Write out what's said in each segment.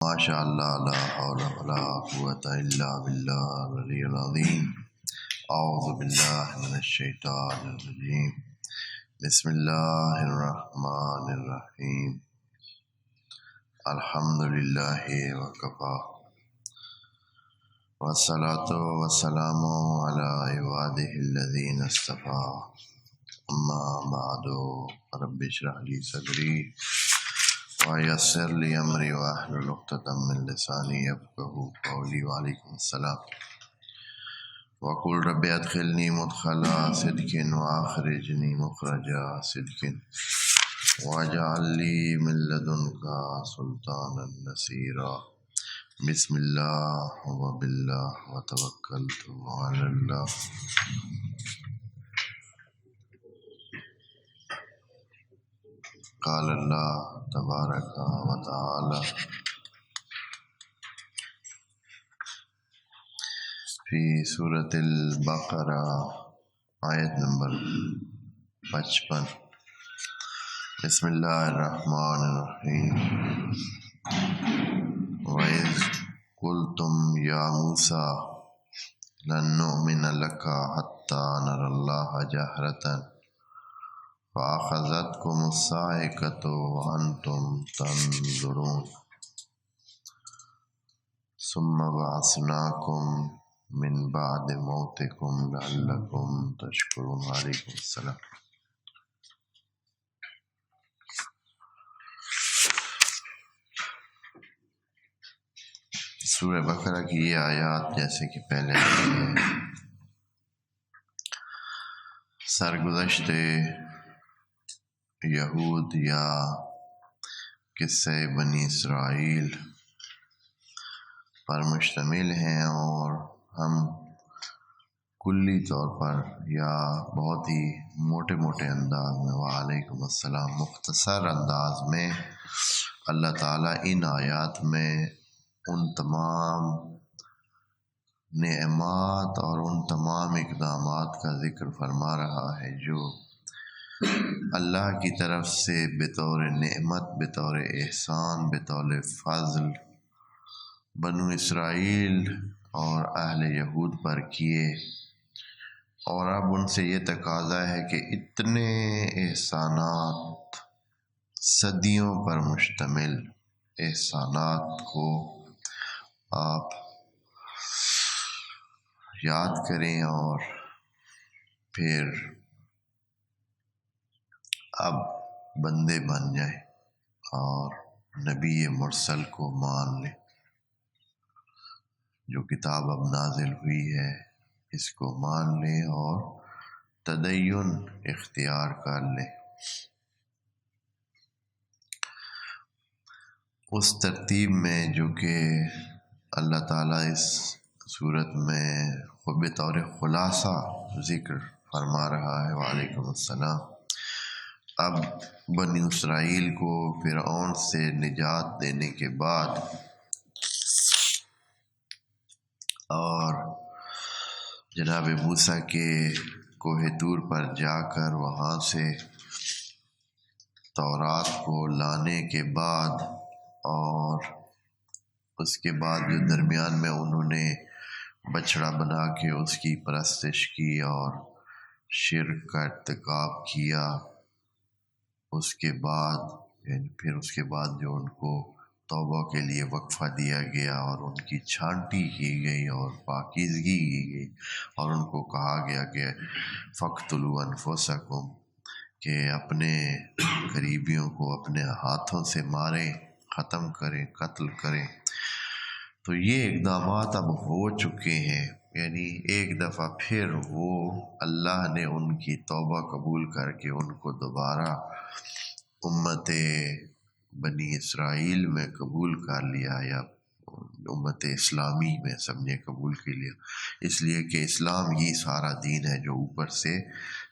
ماشاء اللہ لا حول ولا قوۃ الا باللہ العلی العظیم اعوذ باللہ من الشیطان الرجیم بسم اللہ الرحمن الرحیم الحمد للہ وکفی والصلاۃ والسلام علی عبادہ الذین اصطفی اما بعد رب اشرح لی صدری وَيَسِّرْ لِي أَمْرِي وَأَحْلُلْ عُقْدَةً مِّن لِّسَانِي يَفْقَهُوا قَوْلِي وعلیکم السلام وَقُلْ رَبِّ أَدْخِلْنِي مُدْخَلَ صِدْقٍ وَأَخْرِجْنِي مُخْرَجَ صِدْقٍ وَاجْعَل لِّي مِن لَّدُنكَ سُلْطَانًا نَّصِيرًا بسم اللہ وباللہ وتوکلت علی اللہ۔ قال اللہ تبارک و تعالی فی سورۃ البقرہ آیت نمبر 55۔ بسم اللہ الرحمن الرحیم۔ وَإِذْ قُلْتُمْ يَا مُوسَىٰ لَن نُّؤْمِنَ لَكَ حَتَّىٰ نَرَى اللَّهَ جَهْرَةً فَأَخَذَتْكُمُ الصَّاعِقَةُ وَأَنْتُمْ تَنظُرُونَ ثُمَّ بَعَثْنَاكُم مِّن بَعْدِ مَوْتِكُمْ لَعَلَّكُمْ تَشْكُرُونَ۔ وعلیکم السلام۔ سورہ بقرہ کی یہ آیات جیسے کہ پہلے سرگزشتے یہود یا قصہ بنی اسرائیل پر مشتمل ہیں، اور ہم کلی طور پر یا بہت ہی موٹے موٹے انداز میں وعلیکم السلام مختصر انداز میں اللہ تعالیٰ ان آیات میں ان تمام نعمات اور ان تمام اقدامات کا ذکر فرما رہا ہے جو اللہ کی طرف سے بطور نعمت، بطور احسان، بطور فضل بنو اسرائیل اور اہل یہود پر کیے، اور اب ان سے یہ تقاضا ہے کہ اتنے احسانات، صدیوں پر مشتمل احسانات کو آپ یاد کریں اور پھر اب بندے بن جائیں اور نبی مرسل کو مان لیں۔ جو کتاب اب نازل ہوئی ہے اس کو مان لیں اور تدین اختیار کر لیں۔ اس ترتیب میں جو کہ اللہ تعالیٰ اس صورت میں بطور خلاصہ ذکر فرما رہا ہے وعلیکم السلام، اب بنی اسرائیل کو فرعون سے نجات دینے کے بعد اور جناب موسیٰ کے کوہ طور پر جا کر وہاں سے تورات کو لانے کے بعد، اور اس کے بعد جو درمیان میں انہوں نے بچڑا بنا کے اس کی پرستش کی اور شرک کا ارتکاب کیا، اس کے بعد پھر اس کے بعد جو ان کو توبہ کے لیے وقفہ دیا گیا اور ان کی چھانٹی کی گئی اور پاکیزگی کی گئی، اور ان کو کہا گیا کہ فَاقْتُلُوا أَنفُسَكُمْ، کہ اپنے قریبیوں کو اپنے ہاتھوں سے ماریں، ختم کریں، قتل کریں۔ تو یہ اقدامات اب ہو چکے ہیں، یعنی ایک دفعہ پھر وہ اللہ نے ان کی توبہ قبول کر کے ان کو دوبارہ امت بنی اسرائیل میں قبول کر لیا، یا امت اسلامی میں سمجھے قبول کر لیا، اس لیے کہ اسلام ہی سارا دین ہے جو اوپر سے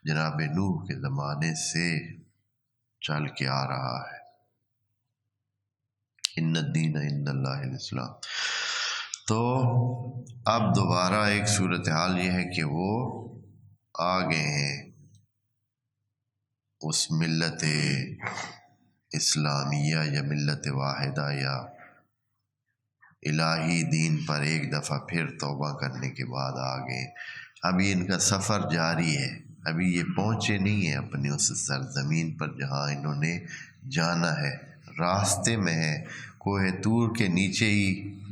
جناب نوح کے زمانے سے چل کے آ رہا ہے۔ ان الدین عند اللہ الاسلام۔ تو اب دوبارہ ایک صورتحال یہ ہے کہ وہ آ گئے ہیں اس ملت اسلامیہ یا ملت واحدہ یا الہی دین پر ایک دفعہ پھر توبہ کرنے کے بعد آ گئے۔ ابھی ان کا سفر جاری ہے، ابھی یہ پہنچے نہیں ہیں اپنی اس سرزمین پر جہاں انہوں نے جانا ہے، راستے میں ہے۔ کوہ طور کے نیچے ہی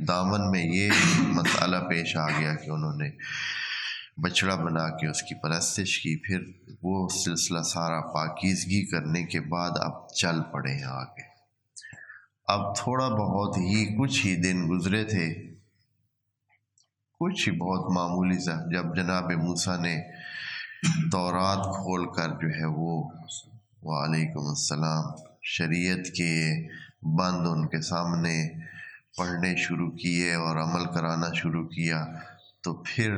دامن میں یہ مسئلہ پیش آ گیا کہ انہوں نے بچڑا بنا کے اس کی پرستش کی، پھر وہ سلسلہ سارا پاکیزگی کرنے کے بعد اب چل پڑے ہیں آگے۔ اب تھوڑا بہت ہی کچھ ہی دن گزرے تھے، کچھ ہی بہت معمولی سا، جب جناب موسیٰ نے تورات کھول کر جو ہے وہ وعلیکم السلام شریعت کے بند ان کے سامنے پڑھنے شروع کیے اور عمل کرانا شروع کیا، تو پھر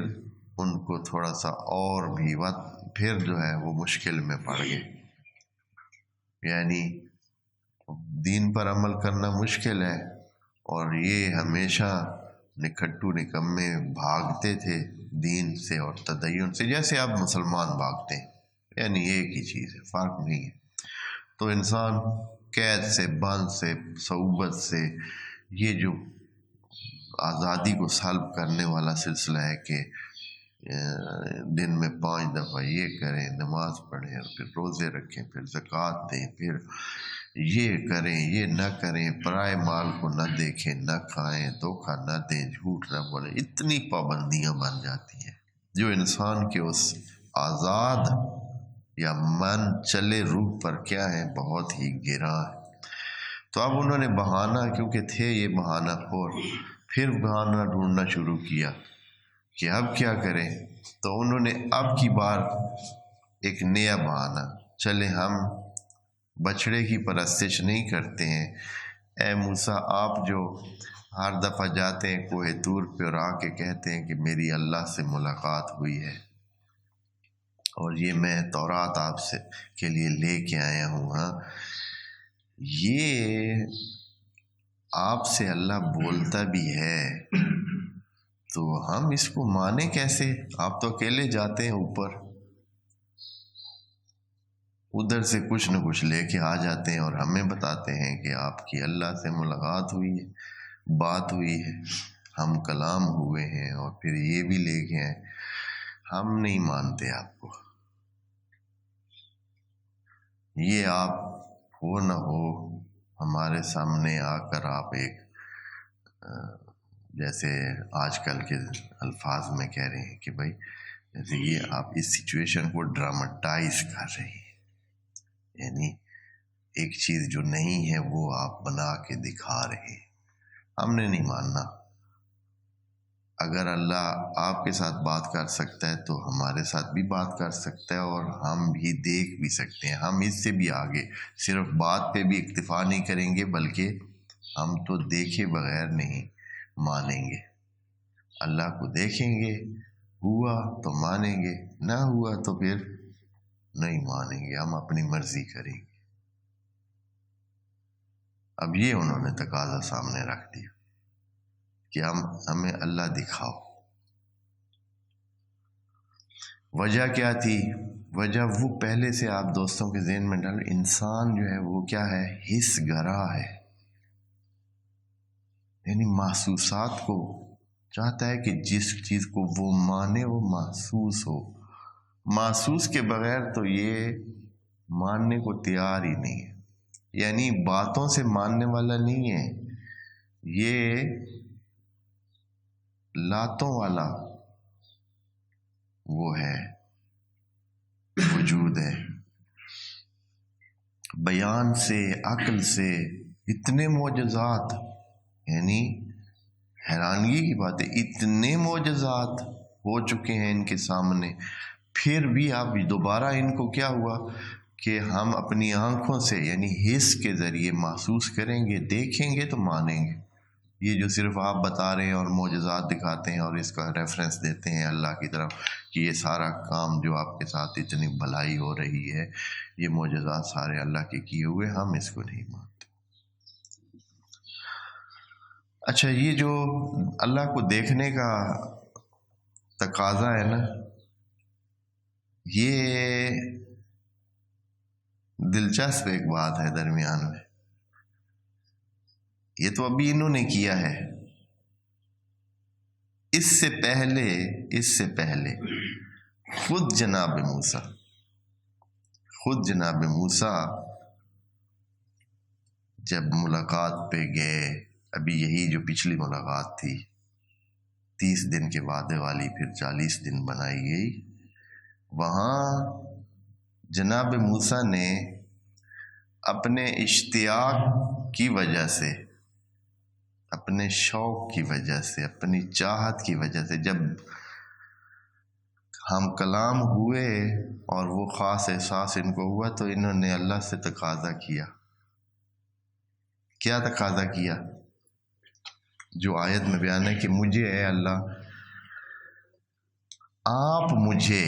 ان کو تھوڑا سا اور بھی وقت پھر جو ہے وہ مشکل میں پڑ گئے۔ یعنی دین پر عمل کرنا مشکل ہے، اور یہ ہمیشہ نکھٹو نکمے بھاگتے تھے دین سے اور تدین سے، جیسے اب مسلمان بھاگتے ہیں، یعنی ایک ہی چیز ہے، فرق نہیں ہے۔ تو انسان قید سے، بند سے، صعوبت سے، یہ جو آزادی کو سلب کرنے والا سلسلہ ہے کہ دن میں 5 دفعہ یہ کریں، نماز پڑھیں اور پھر روزے رکھیں، پھر زکوٰۃ دیں، پھر یہ کریں، یہ نہ کریں، پرائے مال کو نہ دیکھیں، نہ کھائیں، دھوکہ نہ دیں، جھوٹ نہ بولیں، اتنی پابندیاں بن جاتی ہیں جو انسان کے اس آزاد یا من چلے روح پر کیا ہے، بہت ہی گراں ہے۔ تو اب انہوں نے بہانہ، کیونکہ تھے یہ بہانہ خور، پھر بہانہ ڈھونڈنا شروع کیا کہ اب کیا کریں۔ تو انہوں نے اب کی بار ایک نیا بہانہ، چلے ہم بچڑے کی پرستش نہیں کرتے ہیں، اے موسیٰ آپ جو ہر دفعہ جاتے ہیں کوہ طور پہ اور آ کے کہتے ہیں کہ میری اللہ سے ملاقات ہوئی ہے اور یہ میں تورات آپ سے کے لیے لے کے آیا ہوں، ہاں یہ آپ سے اللہ بولتا بھی ہے تو ہم اس کو مانیں کیسے؟ آپ تو اکیلے جاتے ہیں اوپر، ادھر سے کچھ نہ کچھ لے کے آ جاتے ہیں اور ہمیں بتاتے ہیں کہ آپ کی اللہ سے ملاقات ہوئی ہے، بات ہوئی ہے، ہم کلام ہوئے ہیں، اور پھر یہ بھی لے کے آئے۔ ہم نہیں مانتے آپ کو، یہ آپ ہو نہ ہو ہمارے سامنے آ کر آپ ایک جیسے آج کل کے الفاظ میں کہہ رہے ہیں کہ بھائی جیسے یہ آپ اس سچویشن کو ڈراماٹائز کر رہے ہیں، یعنی ایک چیز جو نہیں ہے وہ آپ بنا کے دکھا رہے ہیں۔ ہم نے نہیں ماننا۔ اگر اللہ آپ کے ساتھ بات کر سکتا ہے تو ہمارے ساتھ بھی بات کر سکتا ہے، اور ہم بھی دیکھ بھی سکتے ہیں۔ ہم اس سے بھی آگے صرف بات پہ بھی اکتفا نہیں کریں گے، بلکہ ہم تو دیکھے بغیر نہیں مانیں گے۔ اللہ کو دیکھیں گے، ہوا تو مانیں گے، نہ ہوا تو پھر نہیں مانیں گے، ہم اپنی مرضی کریں گے۔ اب یہ انہوں نے تقاضا سامنے رکھ دیا کہ ہمیں اللہ دکھاؤ۔ وجہ کیا تھی؟ وجہ وہ پہلے سے آپ دوستوں کے ذہن میں ڈال، انسان جو ہے وہ کیا ہے، حس گرا ہے، یعنی محسوسات کو چاہتا ہے کہ جس چیز کو وہ مانے وہ محسوس ہو، محسوس کے بغیر تو یہ ماننے کو تیار ہی نہیں ہے۔ یعنی باتوں سے ماننے والا نہیں ہے، یہ لاتوں والا وہ ہے، وجود ہے۔ بیان سے، عقل سے اتنے معجزات، یعنی حیرانگی کی بات ہے، اتنے معجزات ہو چکے ہیں ان کے سامنے، پھر بھی آپ دوبارہ ان کو کیا ہوا کہ ہم اپنی آنکھوں سے یعنی حس کے ذریعے محسوس کریں گے، دیکھیں گے تو مانیں گے۔ یہ جو صرف آپ بتا رہے ہیں اور معجزات دکھاتے ہیں اور اس کا ریفرنس دیتے ہیں اللہ کی طرف کہ یہ سارا کام جو آپ کے ساتھ اتنی بھلائی ہو رہی ہے، یہ معجزات سارے اللہ کے کیے ہوئے، ہم اس کو نہیں مانتے۔ اچھا، یہ جو اللہ کو دیکھنے کا تقاضا ہے نا، یہ دلچسپ ایک بات ہے درمیان میں۔ یہ تو ابھی انہوں نے کیا ہے، اس سے پہلے خود جناب موسیٰ جب ملاقات پہ گئے، ابھی یہی جو پچھلی ملاقات تھی 30 دن کے وعدے والی، پھر 40 دن بنائی گئی، وہاں جناب موسیٰ نے اپنے اشتیاق کی وجہ سے، اپنے شوق کی وجہ سے، اپنی چاہت کی وجہ سے، جب ہم کلام ہوئے اور وہ خاص احساس ان کو ہوا، تو انہوں نے اللہ سے تقاضا کیا۔ کیا تقاضا کیا؟ جو آیت میں بیان ہے کہ مجھے اے اللہ آپ مجھے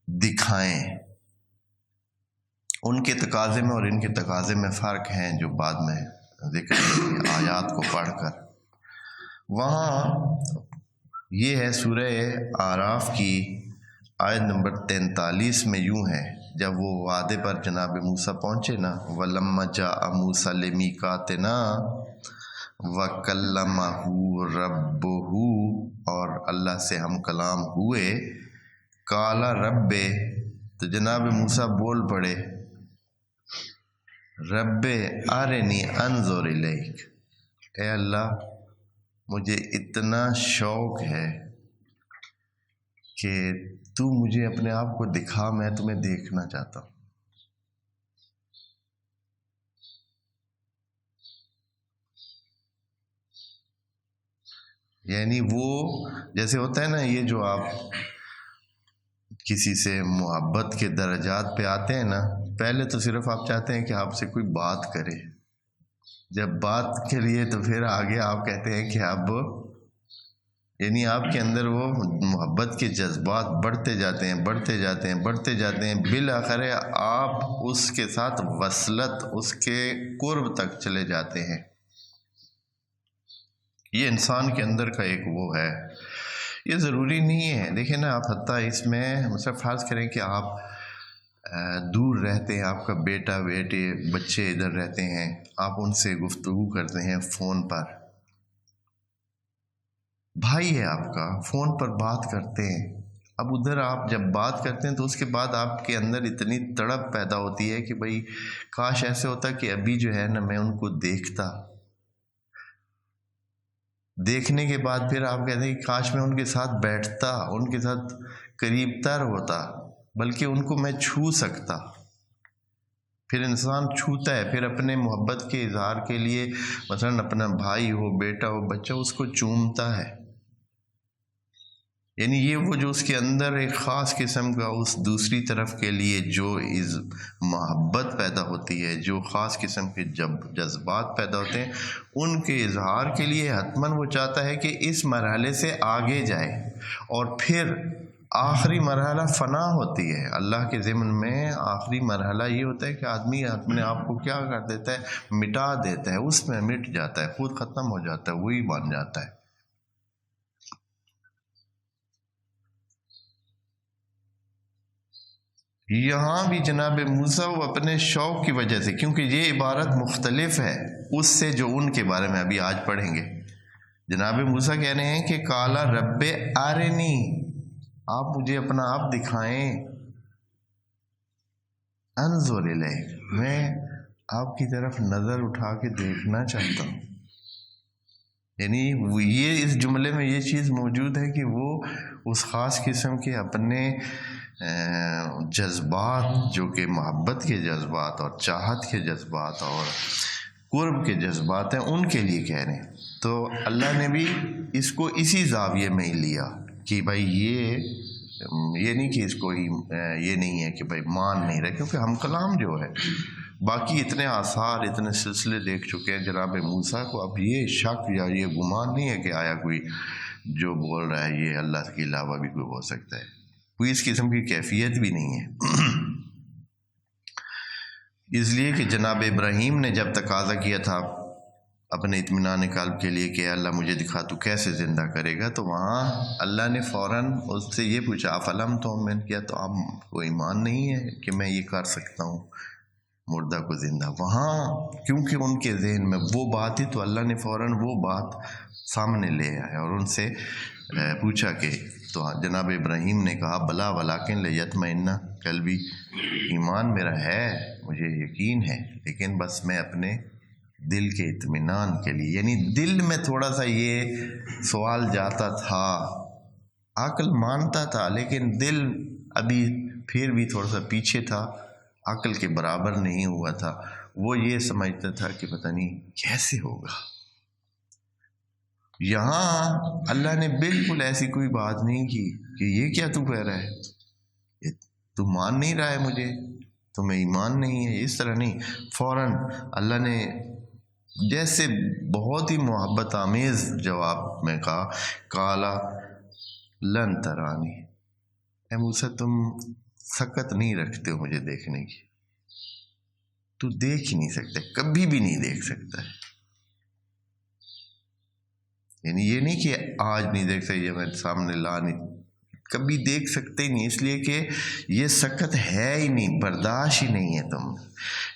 دکھائیں۔ ان کے تقاضے میں اور ان کے تقاضے میں فرق ہیں، جو بعد میں ذکر ہے آیات کو پڑھ کر۔ وہاں یہ ہے سورہ اعراف کی آیت نمبر 43 میں یوں ہے، جب وہ وعدے پر جناب موسیٰ پہنچے نا، وَلَمَّا جَاءَ مُوسَىٰ لِمِيقَاتِنَا وَكَلَّمَهُ رَبُّهُ، اور اللہ سے ہم کلام ہوئے، قَالَ رَبِّ، تو جناب موسیٰ بول پڑے، رب ارنی انظر الیک، اے اللہ مجھے اتنا شوق ہے کہ تو مجھے اپنے آپ کو دکھا، میں تمہیں دیکھنا چاہتا ہوں۔ یعنی وہ جیسے ہوتا ہے نا، یہ جو آپ کسی سے محبت کے درجات پہ آتے ہیں نا، پہلے تو صرف آپ چاہتے ہیں کہ آپ سے کوئی بات کرے، جب بات کے لیے تو پھر آگے آپ کہتے ہیں کہ اب یعنی آپ کے اندر وہ محبت کے جذبات بڑھتے جاتے ہیں، بالآخر آپ اس کے ساتھ وصلت، اس کے قرب تک چلے جاتے ہیں۔ یہ انسان کے اندر کا ایک وہ ہے، یہ ضروری نہیں ہے۔ دیکھیں نا، آپ حتیٰ اس میں مثلا فرض کریں کہ آپ دور رہتے ہیں، آپ کا بیٹا بیٹے بچے ادھر رہتے ہیں، آپ ان سے گفتگو کرتے ہیں فون پر، بھائی ہے آپ کا، فون پر بات کرتے ہیں، اب ادھر آپ جب بات کرتے ہیں تو اس کے بعد آپ کے اندر اتنی تڑپ پیدا ہوتی ہے کہ بھئی کاش ایسے ہوتا کہ ابھی جو ہے نا میں ان کو دیکھتا، دیکھنے کے بعد پھر آپ کہتے ہیں کہ کاش میں ان کے ساتھ بیٹھتا، ان کے ساتھ قریب تر ہوتا، بلکہ ان کو میں چھو سکتا۔ پھر انسان چھوتا ہے، پھر اپنے محبت کے اظہار کے لیے مثلا اپنا بھائی ہو، بیٹا ہو، بچہ، اس کو چومتا ہے۔ یعنی یہ وہ جو اس کے اندر ایک خاص قسم کا اس دوسری طرف کے لیے جو محبت پیدا ہوتی ہے، جو خاص قسم کے جذبات پیدا ہوتے ہیں، ان کے اظہار کے لیے حتماً وہ چاہتا ہے کہ اس مرحلے سے آگے جائے، اور پھر آخری مرحلہ فنا ہوتی ہے۔ اللہ کے ضمن میں آخری مرحلہ یہ ہوتا ہے کہ آدمی اپنے آپ کو کیا کر دیتا ہے، مٹا دیتا ہے، اس میں مٹ جاتا ہے، خود ختم ہو جاتا ہے، وہی بن جاتا ہے۔ یہاں بھی جناب موسیٰ وہ اپنے شوق کی وجہ سے، کیونکہ یہ عبارت مختلف ہے اس سے جو ان کے بارے میں ابھی آج پڑھیں گے۔ جناب موسیٰ کہہ رہے ہیں کہ قال رب ارنی، آپ مجھے اپنا آپ دکھائیں، انظر الیک، میں آپ کی طرف نظر اٹھا کے دیکھنا چاہتا ہوں۔ یعنی یہ اس جملے میں یہ چیز موجود ہے کہ وہ اس خاص قسم کے اپنے جذبات، جو کہ محبت کے جذبات اور چاہت کے جذبات اور قرب کے جذبات ہیں، ان کے لیے کہہ رہے ہیں۔ تو اللہ نے بھی اس کو اسی زاویے میں ہی لیا کہ بھائی یہ نہیں کہ اس کو یہ نہیں ہے کہ بھائی مان نہیں رہے، کیونکہ ہم کلام جو ہے باقی اتنے آثار، اتنے سلسلے دیکھ چکے ہیں جناب موسیٰ کو، اب یہ شک یا یہ گمان نہیں ہے کہ آیا کوئی جو بول رہا ہے یہ اللہ کے علاوہ بھی کوئی ہو سکتا ہے، کوئی اس قسم کی کیفیت بھی نہیں ہے۔ اس لیے کہ جناب ابراہیم نے جب تقاضا کیا تھا اپنے اطمینان قلب کے لیے کہ اللہ مجھے دکھا تو کیسے زندہ کرے گا، تو وہاں اللہ نے فوراً اس سے یہ پوچھا افلم تؤمن، کیا تو آپ کو ایمان نہیں ہے کہ میں یہ کر سکتا ہوں؟ مردہ کو زندہ. وہاں کیونکہ ان کے ذہن میں وہ بات تھی تو اللہ نے فوراً وہ بات سامنے لے آیا اور ان سے پوچھا کہ تو جناب ابراہیم نے کہا بلا ولیکن لیطمئن قلبی، ایمان میرا ہے، مجھے یقین ہے، لیکن بس میں اپنے دل کے اطمینان کے لیے، یعنی دل میں تھوڑا سا یہ سوال جاتا تھا، عقل مانتا تھا لیکن دل ابھی پھر بھی تھوڑا سا پیچھے تھا، عقل کے برابر نہیں ہوا تھا. وہ یہ سمجھتا تھا کہ پتہ نہیں کیسے ہوگا. یہاں اللہ نے بالکل ایسی کوئی بات نہیں کی کہ یہ کیا تو کہہ رہا ہے، تو مان نہیں رہا ہے مجھے، تمہیں ایمان نہیں ہے، اس طرح نہیں. فوراً اللہ نے جیسے بہت ہی محبت آمیز جواب میں کہا کالا لن ترانی، اے موسیٰ تم سکت نہیں رکھتے ہو مجھے دیکھنے کی، تو دیکھ ہی نہیں سکتا، کبھی بھی نہیں دیکھ سکتا ہے. یعنی یہ نہیں کہ آج نہیں دیکھ سکتے، یہ میرے سامنے لا نہیں، کبھی دیکھ سکتے ہی نہیں، اس لیے کہ یہ سکت ہے ہی نہیں، برداشت ہی نہیں ہے تم.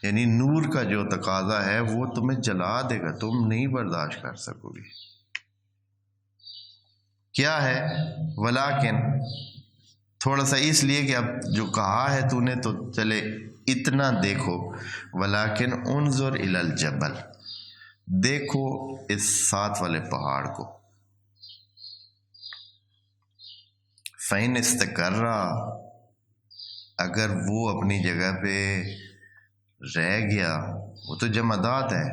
یعنی نور کا جو تقاضا ہے وہ تمہیں جلا دے گا، تم نہیں برداشت کر سکو گے. کیا ہے ولیکن تھوڑا سا اس لیے کہ اب جو کہا ہے تو نے تو چلے اتنا دیکھو. ولیکن انظر الی الجبل، دیکھو اس ساتھ والے پہاڑ کو. فَإِنِ اسْتَقَرَّ، اگر وہ اپنی جگہ پہ رہ گیا، وہ تو جمادات ہے،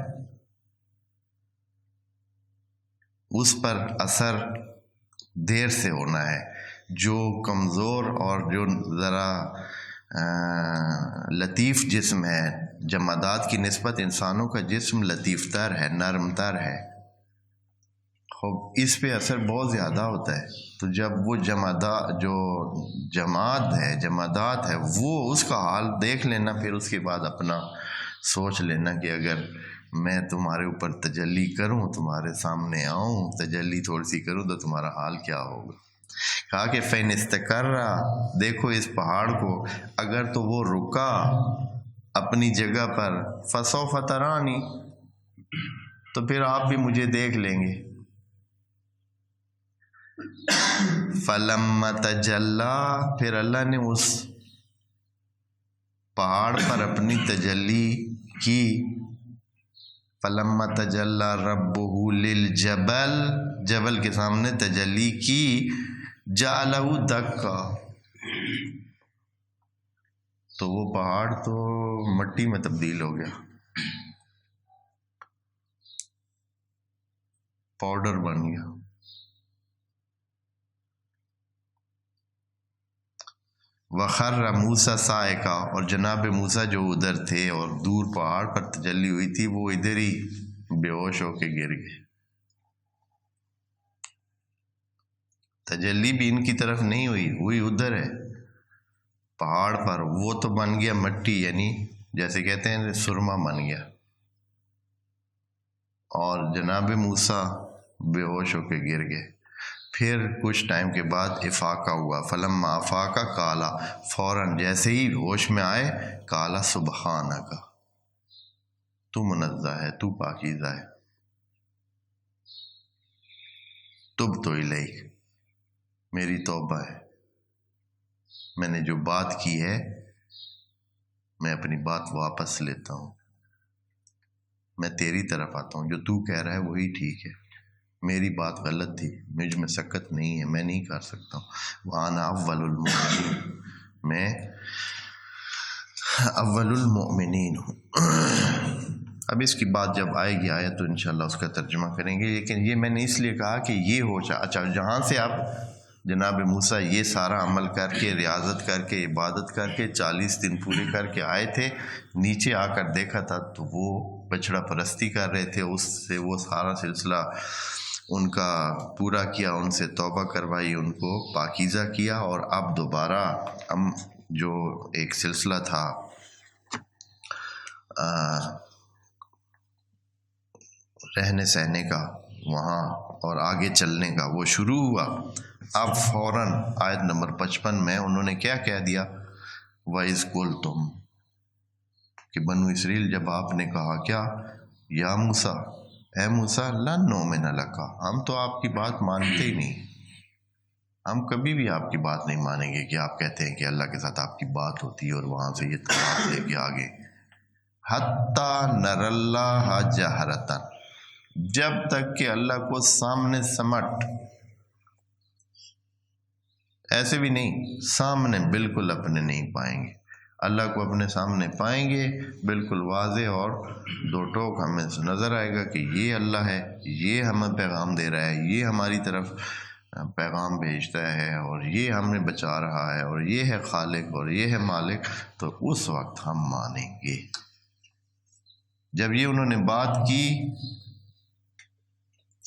اس پر اثر دیر سے ہونا ہے. جو کمزور اور جو ذرا لطیف جسم ہے، جمادات کی نسبت انسانوں کا جسم لطیف تر ہے، نرم تر ہے، اس پہ اثر بہت زیادہ ہوتا ہے. تو جب وہ جمادات ہے وہ اس کا حال دیکھ لینا، پھر اس کے بعد اپنا سوچ لینا کہ اگر میں تمہارے اوپر تجلی کروں، تمہارے سامنے آؤں، تجلی تھوڑی سی کروں تو تمہارا حال کیا ہوگا. کہا کہ فَإِنِ اسْتَقَرَّ، دیکھو اس پہاڑ کو، اگر تو وہ رکا اپنی جگہ پر، فَسَوْفَ تَرَانِی، تو پھر آپ بھی مجھے دیکھ لیں گے. فَلَمَّا تَجَلَّى، پھر اللہ نے اس پہاڑ پر اپنی تجلی کی. فَلَمَّا تَجَلَّى رَبُّهُ لِلْجَبَلِ، جبل کے سامنے تجلی کی. جَعَلَهُ دَكًّا، تو وہ پہاڑ تو مٹی میں تبدیل ہو گیا، پاؤڈر بن گیا. وَخَرَّ مُوسَىٰ صَاعِقًا، اور جناب موسیٰ جو ادھر تھے اور دور پہاڑ پر تجلی ہوئی تھی، وہ ادھر ہی بے ہوش ہو کے گر گئے. تجلی بھی ان کی طرف نہیں ہوئی ادھر ہے پہاڑ پر. وہ تو بن گیا مٹی، یعنی جیسے کہتے ہیں سرما بن گیا، اور جناب موسیٰ بے ہوش ہو کے گر گئے. پھر کچھ ٹائم کے بعد افاقہ ہوا. فلما افاقہ کالا، فوراً جیسے ہی ہوش میں آئے، کالا سبحانک، تو منزہ ہے، تو پاکیزہ ہے، تبت الیک، میری توبہ ہے، میں نے جو بات کی ہے میں اپنی بات واپس لیتا ہوں، میں تیری طرف آتا ہوں، جو تو کہہ رہا ہے وہی ٹھیک ہے، میری بات غلط تھی، مجھ میں سکت نہیں ہے، میں نہیں کر سکتا ہوں. وَأَنَا أَوَّلُ الْمُؤْمِنِينَ، میں اول المؤمنین ہوں. اب اس کی بات جب آئے گی آیت تو انشاءاللہ اس کا ترجمہ کریں گے، لیکن یہ میں نے اس لیے کہا کہ یہ ہو اچھا جہاں سے آپ جناب موسیٰ یہ سارا عمل کر کے، ریاضت کر کے، عبادت کر کے، 40 دن پورے کر کے آئے تھے، نیچے آ کر دیکھا تھا تو وہ بچڑا پرستی کر رہے تھے. اس سے وہ سارا سلسلہ ان کا پورا کیا، ان سے توبہ کروائی، ان کو پاکیزہ کیا، اور اب دوبارہ جو ایک سلسلہ تھا رہنے سہنے کا وہاں اور آگے چلنے کا، وہ شروع ہوا. اب فوراً آیت نمبر 55 میں انہوں نے کیا کہہ دیا، وَإِذْ قُلْتُمْ، کہ بنو اسرائیل جب آپ نے کہا کیا یا موسیٰ، اے موسیٰ لن نؤمن لک، ہم تو آپ کی بات مانتے ہی نہیں، ہم کبھی بھی آپ کی بات نہیں مانیں گے کہ آپ کہتے ہیں کہ اللہ کے ساتھ آپ کی بات ہوتی ہے اور وہاں سے یہ تورات لے کے آگے، حتی نر اللہ جہرتاً، جب تک کہ اللہ کو سامنے سمٹ، ایسے بھی نہیں سامنے بالکل اپنے نہیں پائیں گے، اللہ کو اپنے سامنے پائیں گے بالکل واضح اور دو ٹوک ہمیں نظر آئے گا کہ یہ اللہ ہے، یہ ہمیں پیغام دے رہا ہے، یہ ہماری طرف پیغام بھیجتا ہے اور یہ ہمیں بچا رہا ہے اور یہ ہے خالق اور یہ ہے مالک، تو اس وقت ہم مانیں گے۔ جب یہ انہوں نے بات کی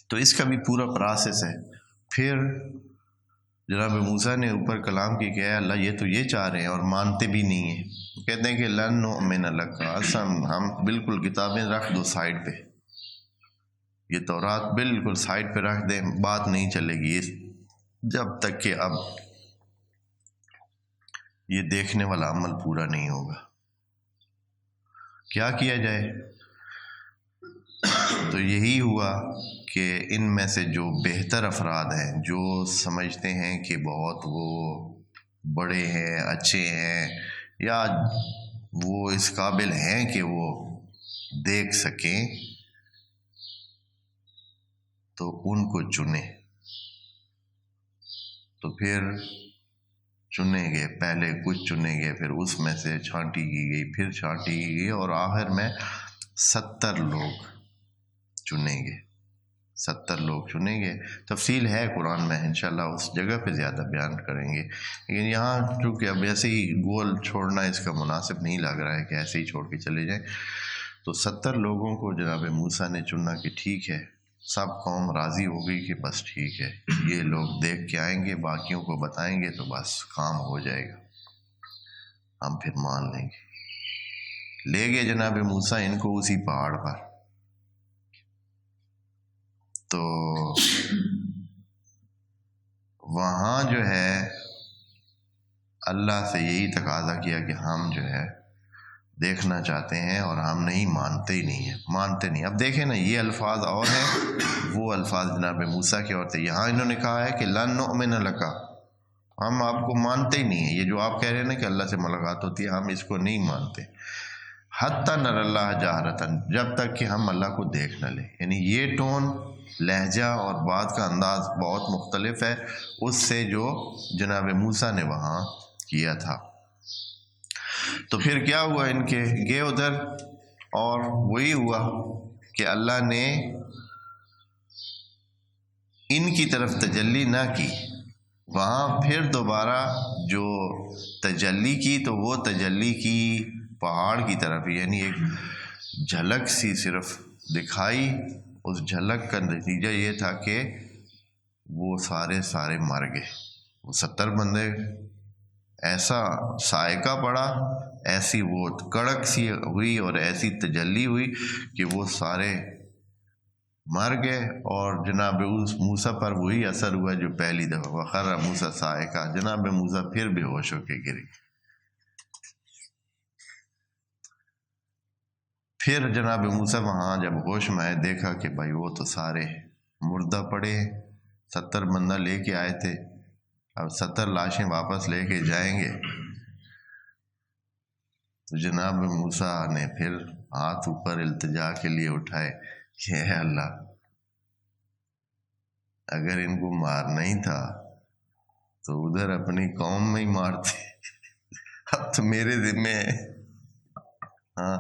تو اس کا بھی پورا پروسیس ہے۔ پھر جناب موسیٰ نے اوپر کلام کی کہ اے اللہ یہ تو یہ چاہ رہے ہیں اور مانتے بھی نہیں ہیں، کہتے ہیں کہ لن نؤمن لک، ہم بالکل کتابیں رکھ دو سائڈ پہ، یہ تورات بالکل سائڈ پہ رکھ دیں، بات نہیں چلے گی جب تک کہ اب یہ دیکھنے والا عمل پورا نہیں ہوگا۔ کیا کیا جائے؟ تو یہی ہوا کہ ان میں سے جو بہتر افراد ہیں، جو سمجھتے ہیں کہ بہت وہ بڑے ہیں، اچھے ہیں، یا وہ اس قابل ہیں کہ وہ دیکھ سکیں، تو ان کو چنے۔ تو پھر چنے گئے، پہلے کچھ چنے گئے، پھر اس میں سے چھانٹی کی گئی، پھر چھانٹی کی گئی، اور آخر میں 70 لوگ چنیں گے، 70 لوگ چنیں گے۔ تفصیل ہے قرآن میں، انشاءاللہ اس جگہ پہ زیادہ بیان کریں گے، لیکن یہاں چونکہ اب ایسے ہی گول چھوڑنا اس کا مناسب نہیں لگ رہا ہے کہ ایسے ہی چھوڑ کے چلے جائیں، تو 70 لوگوں کو جناب موسیٰ نے چنا کہ ٹھیک ہے، سب قوم راضی ہو گئی کہ بس ٹھیک ہے، یہ لوگ دیکھ کے آئیں گے، باقیوں کو بتائیں گے تو بس کام ہو جائے گا، ہم پھر مان لیں گے۔ لے گئے جناب موسیٰ ان کو اسی پہاڑ پر، تو وہاں جو ہے اللہ سے یہی تقاضا کیا کہ ہم جو ہے دیکھنا چاہتے ہیں اور ہم نہیں مانتے ہی نہیں ہیں، مانتے نہیں۔ اب دیکھیں نا، یہ الفاظ اور ہیں، وہ الفاظ جناب موسیٰ کے اور تھے۔ یہاں انہوں نے کہا ہے کہ لن نؤمن لک، ہم آپ کو مانتے ہی نہیں ہیں، یہ جو آپ کہہ رہے ہیں نا کہ اللہ سے ملاقات ہوتی ہے، ہم اس کو نہیں مانتے۔ حتی نر اللہ جہرتاً، جب تک کہ ہم اللہ کو دیکھ نہ لیں، یعنی یہ ٹون، لہجہ اور بات کا انداز بہت مختلف ہے اس سے جو جناب موسیٰ نے وہاں کیا تھا۔ تو پھر کیا ہوا، ان کے گئے ادھر، اور وہی ہوا کہ اللہ نے ان کی طرف تجلی نہ کی، وہاں پھر دوبارہ جو تجلی کی تو وہ تجلی کی پہاڑ کی طرف، یعنی ایک جھلک سی صرف دکھائی، اس جھلک کا نتیجہ یہ تھا کہ وہ سارے مر گئے، وہ 70 بندے، ایسا سائقہ پڑا، ایسی وہ کڑک سی ہوئی اور ایسی تجلی ہوئی کہ وہ سارے مر گئے، اور جناب موسیٰ پر وہی اثر ہوا جو پہلی دفعہ، وخر موسیٰ صاعقہ، جناب موسیٰ پھر بے ہوش ہو کے گرے۔ پھر جناب موسیٰ وہاں جب ہوش میں آئے، دیکھا کہ بھائی وہ تو سارے مردہ پڑے، 70 بندہ لے کے آئے تھے، اب 70 لاشیں واپس لے کے جائیں گے۔ تو جناب موسیٰ نے پھر ہاتھ اوپر التجا کے لیے اٹھائے کہ اے اللہ، اگر ان کو مارنا ہی تھا تو ادھر اپنی قوم میں ہی مارتے، اب تو میرے ذمہ ہے۔ ہاں،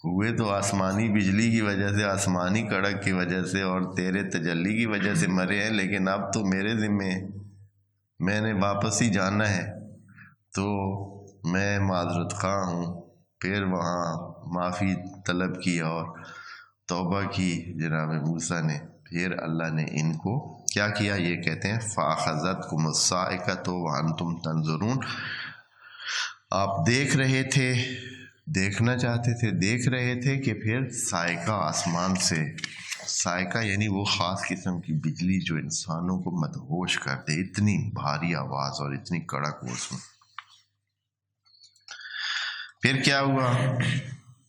ہوئے تو آسمانی بجلی کی وجہ سے، آسمانی کڑک کی وجہ سے اور تیرے تجلی کی وجہ سے مرے ہیں، لیکن اب تو میرے ذمہ ہے، میں نے واپس ہی جانا ہے، تو میں معذرت خواہ ہوں۔ پھر وہاں معافی طلب کی اور توبہ کی جناب موسیٰ نے، پھر اللہ نے ان کو کیا کیا، یہ کہتے ہیں فَأَخَذَتْكُمُ الصَّاعِقَةُ وَأَنْتُمْ تَنظُرُونَ، آپ دیکھ رہے تھے، دیکھنا چاہتے تھے، دیکھ رہے تھے کہ پھر صاعقہ آسمان سے، صاعقہ یعنی وہ خاص قسم کی بجلی جو انسانوں کو مدہوش کر دے، اتنی بھاری آواز اور اتنی کڑک وہ اس میں، پھر کیا ہوا؟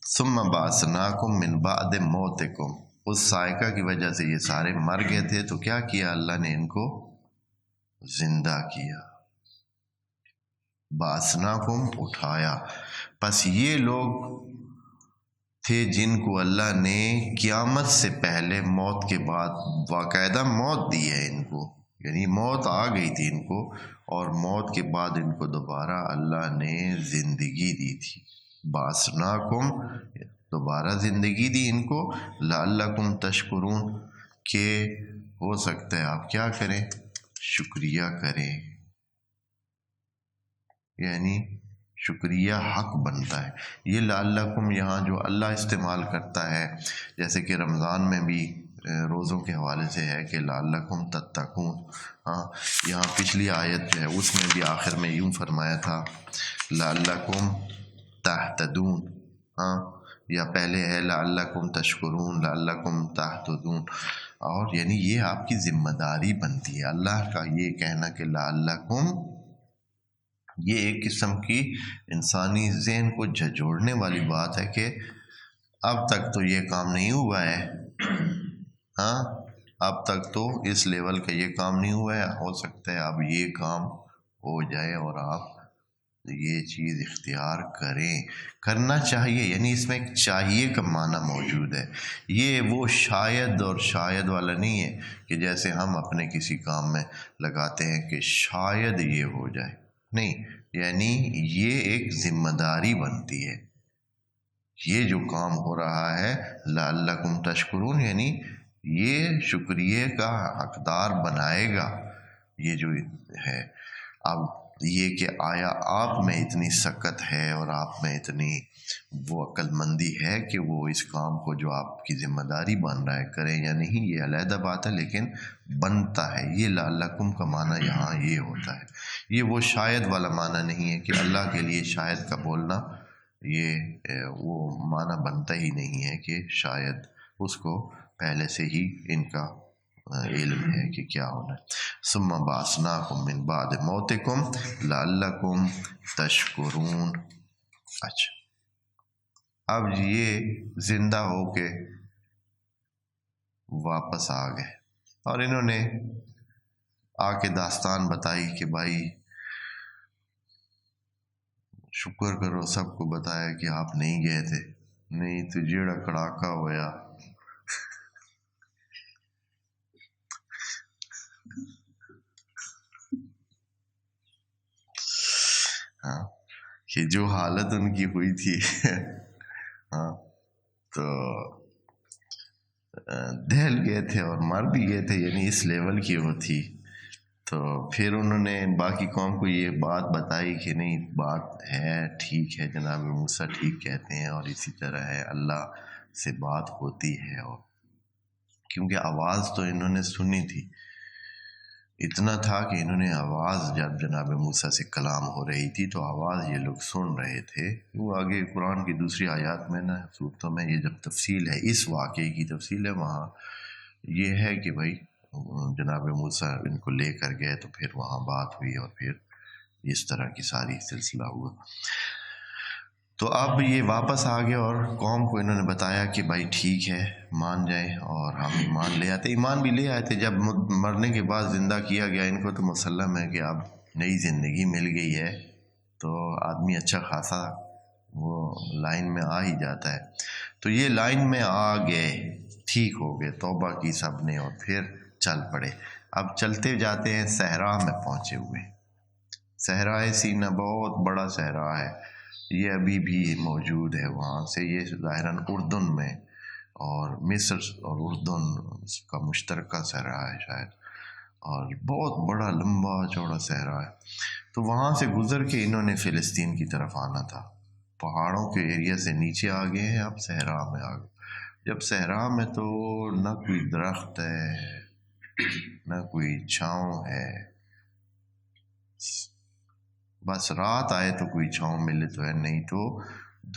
ثم بعثناکم من بعد موتکم، اس صاعقہ کی وجہ سے یہ سارے مر گئے تھے، تو کیا کیا اللہ نے؟ ان کو زندہ کیا، بعثناکم اٹھایا۔ پس یہ لوگ تھے جن کو اللہ نے قیامت سے پہلے موت کے بعد باقاعدہ موت دی ہے ان کو، یعنی موت آ گئی تھی ان کو، اور موت کے بعد ان کو دوبارہ اللہ نے زندگی دی تھی۔ بعثناکم، دوبارہ زندگی دی ان کو، لعلکم تشکرون، کہ ہو سکتا ہے آپ کیا کریں؟ شکریہ کریں، یعنی شکریہ حق بنتا ہے۔ یہ لعلکم یہاں جو اللہ استعمال کرتا ہے، جیسے کہ رمضان میں بھی روزوں کے حوالے سے ہے کہ لعلکم تتقون، ہاں یہاں پچھلی آیت جو ہے اس میں بھی آخر میں یوں فرمایا تھا لعلکم تہتدون، ہاں، یا پہلے ہے لعلکم تشکرون، لعلکم تہتدون، اور یعنی یہ آپ کی ذمہ داری بنتی ہے اللہ کا یہ کہنا کہ لعلکم، یہ ایک قسم کی انسانی ذہن کو جھنجھوڑنے والی بات ہے کہ اب تک تو یہ کام نہیں ہوا ہے، ہاں اب تک تو اس لیول کا یہ کام نہیں ہوا ہے، ہو سکتا ہے اب یہ کام ہو جائے اور آپ یہ چیز اختیار کریں، کرنا چاہیے، یعنی اس میں ایک چاہیے کا معنی موجود ہے۔ یہ وہ شاید اور شاید والا نہیں ہے کہ جیسے ہم اپنے کسی کام میں لگاتے ہیں کہ شاید یہ ہو جائے، نہیں، یعنی یہ ایک ذمہ داری بنتی ہے، یہ جو کام ہو رہا ہے لعلکم تشکرون، یعنی یہ شکریہ کا حقدار بنائے گا یہ جو ہے۔ اب یہ کہ آیا آپ میں اتنی سکت ہے اور آپ میں اتنی وہ عقل مندی ہے کہ وہ اس کام کو جو آپ کی ذمہ داری بن رہا ہے کریں یا نہیں، یہ علیحدہ بات ہے، لیکن بنتا ہے۔ یہ لعلکم کا معنی یہاں یہ ہوتا ہے، یہ وہ شاید والا معنی نہیں ہے کہ اللہ کے لیے شاید کا بولنا یہ وہ معنی بنتا ہی نہیں ہے کہ شاید، اس کو پہلے سے ہی ان کا علم ہے کہ کیا ہونا ہے۔ ثم بعثناکم من بعد موتکم لعلکم تشکرون۔ اچھا، اب یہ زندہ ہو کے واپس آ گئے اور انہوں نے آ کے داستان بتائی کہ بھائی شکر کرو، سب کو بتایا کہ آپ نہیں گئے تھے، نہیں تو جیڑا کڑاکا ہویا۔ ہاں، کہ جو حالت ان کی ہوئی تھی ہاں، تو دہل گئے تھے اور مر بھی گئے تھے، یعنی اس لیول کی وہ تھی۔ تو پھر انہوں نے باقی قوم کو یہ بات بتائی کہ نہیں، بات ہے ٹھیک ہے، جناب موسیٰ ٹھیک کہتے ہیں، اور اسی طرح ہے اللہ سے بات ہوتی ہے، اور کیونکہ آواز تو انہوں نے سنی تھی، اتنا تھا کہ انہوں نے آواز، جب جناب موسیٰ سے کلام ہو رہی تھی تو آواز یہ لوگ سن رہے تھے۔ وہ آگے قرآن کی دوسری آیات میں نا صورتوں میں یہ جب تفصیل ہے، اس واقعے کی تفصیل ہے، وہاں یہ ہے کہ بھائی جناب موسیٰ ان کو لے کر گئے تو پھر وہاں بات ہوئی اور پھر اس طرح کی ساری سلسلہ ہوا۔ تو اب یہ واپس آ گئے اور قوم کو انہوں نے بتایا کہ بھائی ٹھیک ہے، مان جائیں، اور ہم ایمان لے آتے، ایمان بھی لے آئے تھے۔ جب مرنے کے بعد زندہ کیا گیا ان کو تو مسلم ہے کہ اب نئی زندگی مل گئی ہے، تو آدمی اچھا خاصا وہ لائن میں آ ہی جاتا ہے۔ تو یہ لائن میں آ گئے، ٹھیک ہو گئے، توبہ کی سب نے، اور پھر چل پڑے۔ اب چلتے جاتے ہیں، صحرا میں پہنچے ہوئے، صحرائے سینا بہت بڑا صحرا ہے، یہ ابھی بھی موجود ہے وہاں سے، یہ ظاہراً اردن میں، اور مصر اور اردن کا مشترکہ صحرا ہے شاید، اور بہت بڑا لمبا چوڑا صحرا ہے۔ تو وہاں سے گزر کے انہوں نے فلسطین کی طرف آنا تھا، پہاڑوں کے ایریا سے نیچے آ گئے ہیں، اب صحرا میں آ گئے۔ جب صحرا میں تو نہ کوئی درخت ہے، نہ کوئی چھاؤں ہے، بس رات آئے تو کوئی چھاؤں ملے تو ہے، نہیں تو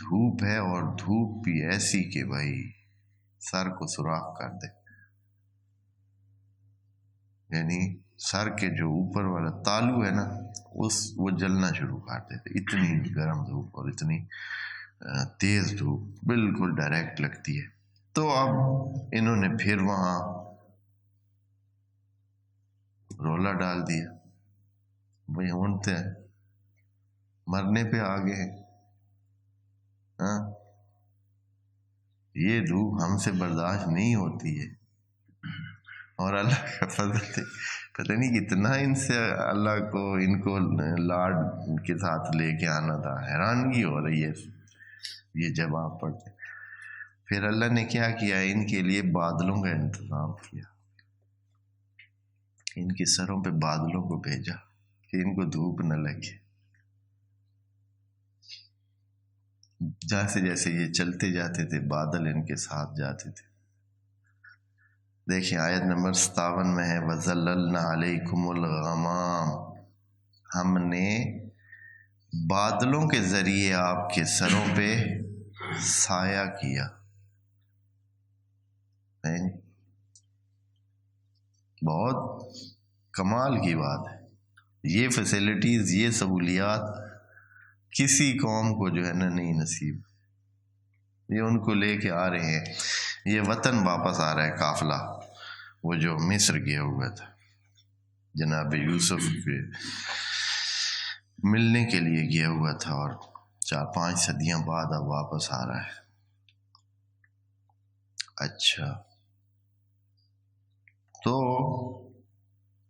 دھوپ ہے، اور دھوپ بھی ایسی کہ بھائی سر کو سوراخ کر دے، یعنی سر کے جو اوپر والا تالو ہے نا وہ جلنا شروع کر دیتے، اتنی گرم دھوپ اور اتنی تیز دھوپ بالکل ڈائریکٹ لگتی ہے۔ تو اب انہوں نے پھر وہاں رولا ڈال دیا، بھائی اونٹتے ہیں مرنے پہ آ گئے، ہاں یہ دھوپ ہم سے برداشت نہیں ہوتی ہے۔ اور اللہ کا فضل تھے، پتہ نہیں کتنا ان سے اللہ کو ان کو لاڈ کے ساتھ لے کے آنا تھا، حیرانگی ہو رہی ہے یہ جب آپ پڑھتے۔ پھر اللہ نے کیا کیا، ان کے لیے بادلوں کا انتظام کیا، ان کے سروں پہ بادلوں کو بھیجا کہ ان کو دھوپ نہ لگے۔ جیسے جیسے یہ چلتے جاتے تھے بادل ان کے ساتھ جاتے تھے۔ دیکھیں آیت نمبر 57 میں ہے وَظَلَّلْنَا عَلَيْكُمُ الْغَمَامَ، ہم نے بادلوں کے ذریعے آپ کے سروں پہ سایہ کیا۔ بہت کمال کی بات ہے، یہ فیسلٹیز، یہ سہولیات کسی قوم کو جو ہے نا نہیں نصیب، یہ ان کو لے کے آ رہے ہیں۔ یہ وطن واپس آ رہا ہے قافلہ، وہ جو مصر گیا ہوا تھا جناب یوسف کے ملنے کے لیے گیا ہوا تھا، اور 4-5 صدیاں بعد اب واپس آ رہا ہے۔ اچھا، تو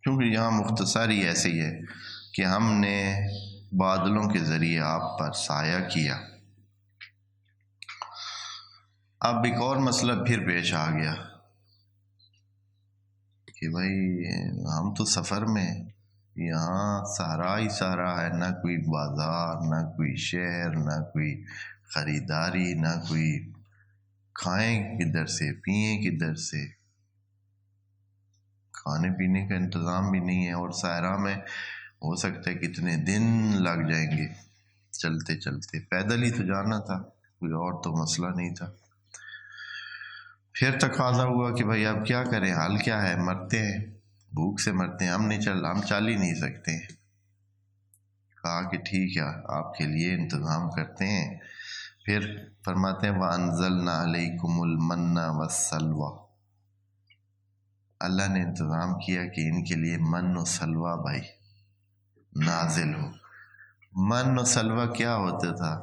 کیونکہ یہاں مختصر ہی ایسے ہی ہے کہ ہم نے بادلوں کے ذریعے آپ پر سایہ کیا۔ اب ایک اور مسئلہ پھر پیش آ گیا کہ بھائی ہم تو سفر میں، یہاں صحرا ہی صحرا ہے، نہ کوئی بازار، نہ کوئی شہر، نہ کوئی خریداری، نہ کوئی کھائیں کدھر سے، پئیں کدھر سے، کھانے پینے کا انتظام بھی نہیں ہے، اور صحرا میں ہو سکتا ہے کتنے دن لگ جائیں گے چلتے چلتے، پیدل ہی تو جانا تھا، کوئی اور تو مسئلہ نہیں تھا۔ پھر تقاضا ہوا کہ بھائی اب کیا کریں، حال کیا ہے، مرتے ہیں، بھوک سے مرتے ہیں، ہم چل ہی نہیں سکتے۔ کہا کہ ٹھیک ہے آپ کے لیے انتظام کرتے ہیں۔ پھر فرماتے ہیں وَأَنزَلْنَا عَلَيْكُمُ الْمَنَّ وَالسَّلْوَىٰ، اللہ نے انتظام کیا کہ ان کے لیے من و سلوہ بھائی نازل ہو۔ من و سلوہ کیا ہوتا تھا؟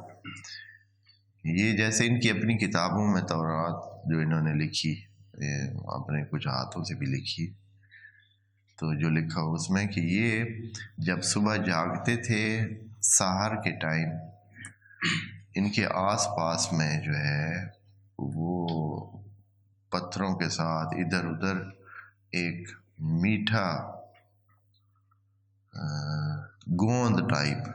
یہ جیسے ان کی اپنی کتابوں میں تورات جو انہوں نے لکھی، اپنے کچھ ہاتھوں سے بھی لکھی، تو جو لکھا اس میں کہ یہ جب صبح جاگتے تھے سحر کے ٹائم، ان کے آس پاس میں جو ہے وہ پتھروں کے ساتھ ادھر ادھر ایک میٹھا گوند ٹائپ،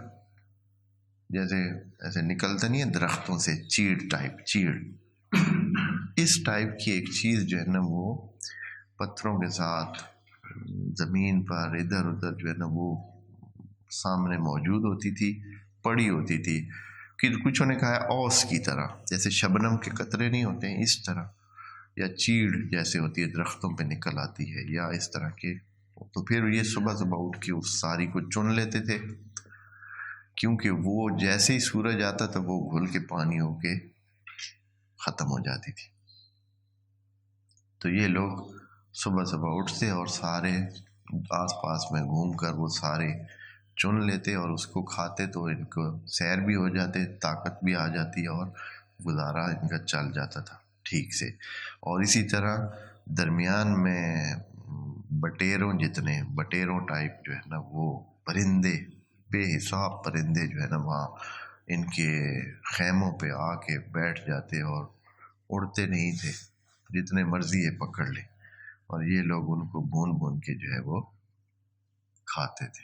جیسے ایسے نکلتا نہیں ہے درختوں سے، چیڑ ٹائپ، چیڑ، اس ٹائپ کی ایک چیز جو ہے نا وہ پتھروں کے ساتھ زمین پر ادھر ادھر جو ہے نا وہ سامنے موجود ہوتی تھی، پڑی ہوتی تھی، کہ کچھوں نے کہا ہے اوس کی طرح، جیسے شبنم کے قطرے نہیں ہوتے ہیں اس طرح، یا چیڑ جیسے ہوتی ہے درختوں پہ نکل آتی ہے، یا اس طرح کے۔ تو پھر یہ صبح صبح اٹھ کے اس ساری کو چن لیتے تھے، کیونکہ وہ جیسے ہی سورج آتا تھا وہ گھل کے پانی ہو کے ختم ہو جاتی تھی۔ تو یہ لوگ صبح صبح اٹھتے اور سارے آس پاس میں گھوم کر وہ سارے چن لیتے اور اس کو کھاتے، تو ان کو سیر بھی ہو جاتے، طاقت بھی آ جاتی اور گزارا ان کا چل جاتا تھا ٹھیک سے۔ اور اسی طرح درمیان میں بٹیروں ٹائپ جو ہے نا وہ پرندے، بے حساب پرندے جو ہے نا وہاں ان کے خیموں پہ آ کے بیٹھ جاتے اور اڑتے نہیں تھے، جتنے مرضی ہے پکڑ لے، اور یہ لوگ ان کو بھون بھون کے جو ہے وہ کھاتے تھے۔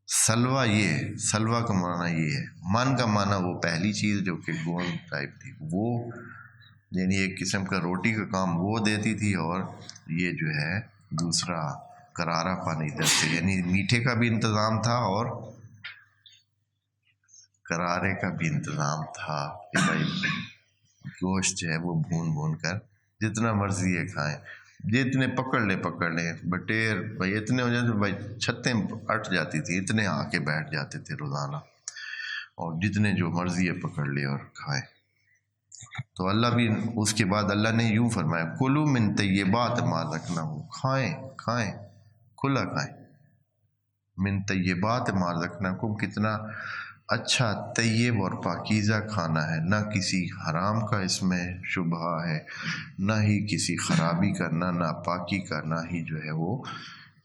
سلوہ، یہ سلوہ کا معنی یہ ہے، من کا معنی وہ پہلی چیز جو کہ گوند ٹائپ تھی، وہ یعنی ایک قسم کا روٹی کا کام وہ دیتی تھی، اور یہ جو ہے دوسرا کرارا پن ادھر سے، یعنی میٹھے کا بھی انتظام تھا اور کرارے کا بھی انتظام تھا کہ بھائی گوشت جو ہے وہ بھون بھون کر جتنا مرضی ہے کھائیں، جتنے پکڑ لیں بٹیر بھائی اتنے ہو جاتے بھائی، چھتیں اٹھ جاتی تھی، اتنے آ کے بیٹھ جاتے تھے روزانہ، اور جتنے جو مرضی ہے پکڑ لے اور کھائیں۔ تو اللہ بھی اس کے بعد اللہ نے یوں فرمایا کلوا من طیبات ما رزقناکم، کھائیں کھلا کھائیں، من طیبات ما رزقناکم، کتنا اچھا طیب اور پاکیزہ کھانا ہے، نہ کسی حرام کا اس میں شبہ ہے، نہ ہی کسی خرابی کا، نہ ناپاکی کا، نہ ہی جو ہے وہ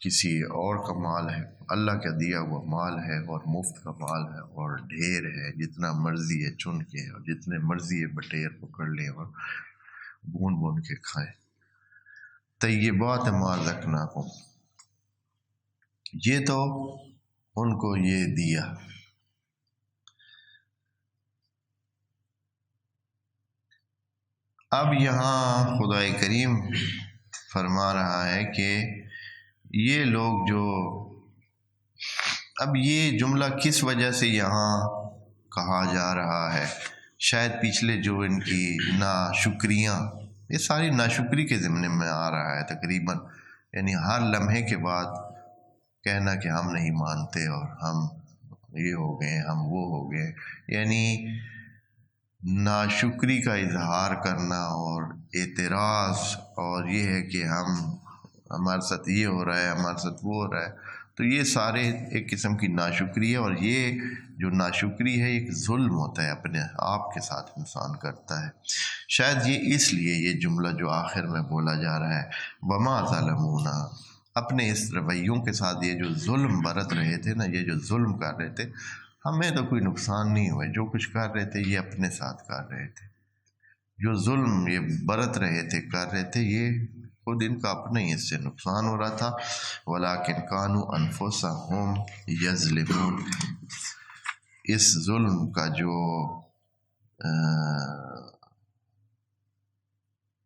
کسی اور کا مال ہے، اللہ کا دیا ہوا مال ہے اور مفت کا مال ہے اور ڈھیر ہے، جتنا مرضی ہے چن کے اور جتنے مرضی ہے بٹیر پکڑ لیں اور بھون کے کھائیں۔ طیبات ما رزقناکم، یہ تو ان کو یہ دیا۔ اب یہاں خدائے کریم فرما رہا ہے کہ یہ لوگ جو، اب یہ جملہ کس وجہ سے یہاں کہا جا رہا ہے، شاید پچھلے جو ان کی ناشکریاں، یہ ساری ناشکری کے ضمن میں آ رہا ہے تقریباً، یعنی ہر لمحے کے بعد کہنا کہ ہم نہیں مانتے اور ہم یہ ہو گئے، ہم وہ ہو گئے، یعنی ناشکری کا اظہار کرنا اور اعتراض، اور یہ ہے کہ ہمارے ساتھ یہ ہو رہا ہے، ہمارے ساتھ وہ ہو رہا ہے، تو یہ سارے ایک قسم کی ناشکری ہے، اور یہ جو ناشکری ہے ایک ظلم ہوتا ہے اپنے آپ کے ساتھ انسان کرتا ہے۔ شاید یہ اس لیے یہ جملہ جو آخر میں بولا جا رہا ہے وما ظلمونا، اپنے اس رویوں کے ساتھ یہ جو ظلم برت رہے تھے نا، یہ جو ظلم کر رہے تھے، ہمیں تو کوئی نقصان نہیں ہوا، جو کچھ کر رہے تھے یہ اپنے ساتھ کر رہے تھے، جو ظلم یہ برت رہے تھے کر رہے تھے، یہ خود ان کا اپنا ہی اس سے نقصان ہو رہا تھا۔ وَلَٰكِنْ كَانُوا أَنفُسَهُمْ يَظْلِمُونَ، اس ظلم کا جو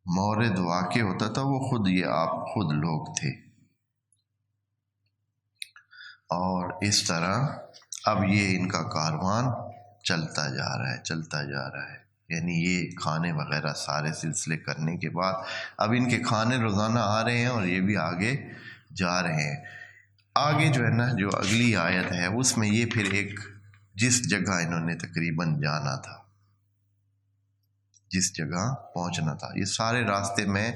مورد واقع ہوتا تھا وہ خود یہ آپ خود لوگ تھے، اور اس طرح اب یہ ان کا کاروان چلتا جا رہا ہے، یعنی یہ کھانے وغیرہ سارے سلسلے کرنے کے بعد اب ان کے کھانے روزانہ آ رہے ہیں اور یہ بھی آگے جا رہے ہیں۔ آگے جو ہے نا، جو اگلی آیت ہے اس میں یہ پھر ایک، جس جگہ انہوں نے تقریباً جانا تھا، جس جگہ پہنچنا تھا، یہ سارے راستے میں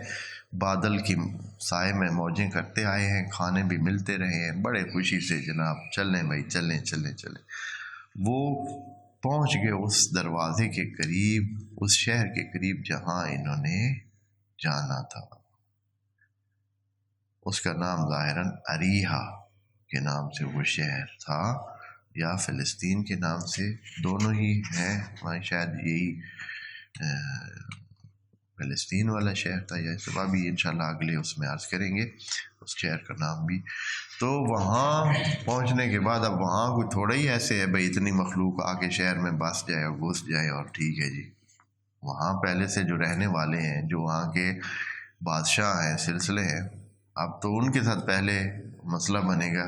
بادل کی سائے میں موجیں کرتے آئے ہیں، کھانے بھی ملتے رہے ہیں، بڑے خوشی سے جناب چلیں بھائی چلیں۔ وہ پہنچ گئے اس دروازے کے قریب، اس شہر کے قریب جہاں انہوں نے جانا تھا، اس کا نام ظاہراً اریحا کے نام سے وہ شہر تھا، یا فلسطین کے نام سے، دونوں ہی ہیں، شاید یہی فلسطین والا شہر تھا، یا اس بار بھی انشاءاللہ اگلے اس میں عرض کریں گے اس شہر کا نام بھی۔ تو وہاں پہنچنے کے بعد اب وہاں کوئی تھوڑا ہی ایسے ہے بھائی اتنی مخلوق آ کے شہر میں بس جائے اور گھس جائے اور ٹھیک ہے جی، وہاں پہلے سے جو رہنے والے ہیں، جو وہاں کے بادشاہ ہیں، سلسلے ہیں، اب تو ان کے ساتھ پہلے مسئلہ بنے گا،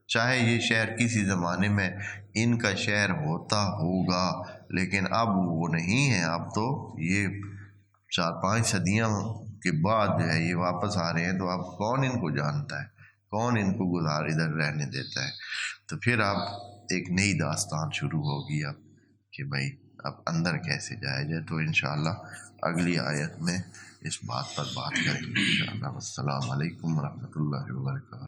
چاہے یہ شہر کسی زمانے میں ان کا شہر ہوتا ہوگا، لیکن اب وہ نہیں ہے، اب تو یہ 4-5 صدیاں کے بعد جو ہے یہ واپس آ رہے ہیں، تو اب کون ان کو جانتا ہے، کون ان کو ادھر رہنے دیتا ہے، تو پھر اب ایک نئی داستان شروع ہوگی اب کہ بھائی اب اندر کیسے جایا جائے۔ تو انشاءاللہ اگلی آیت میں اس بات پر بات کریں گے انشاءاللہ۔ السلام علیکم ورحمۃ اللہ وبرکاتہ۔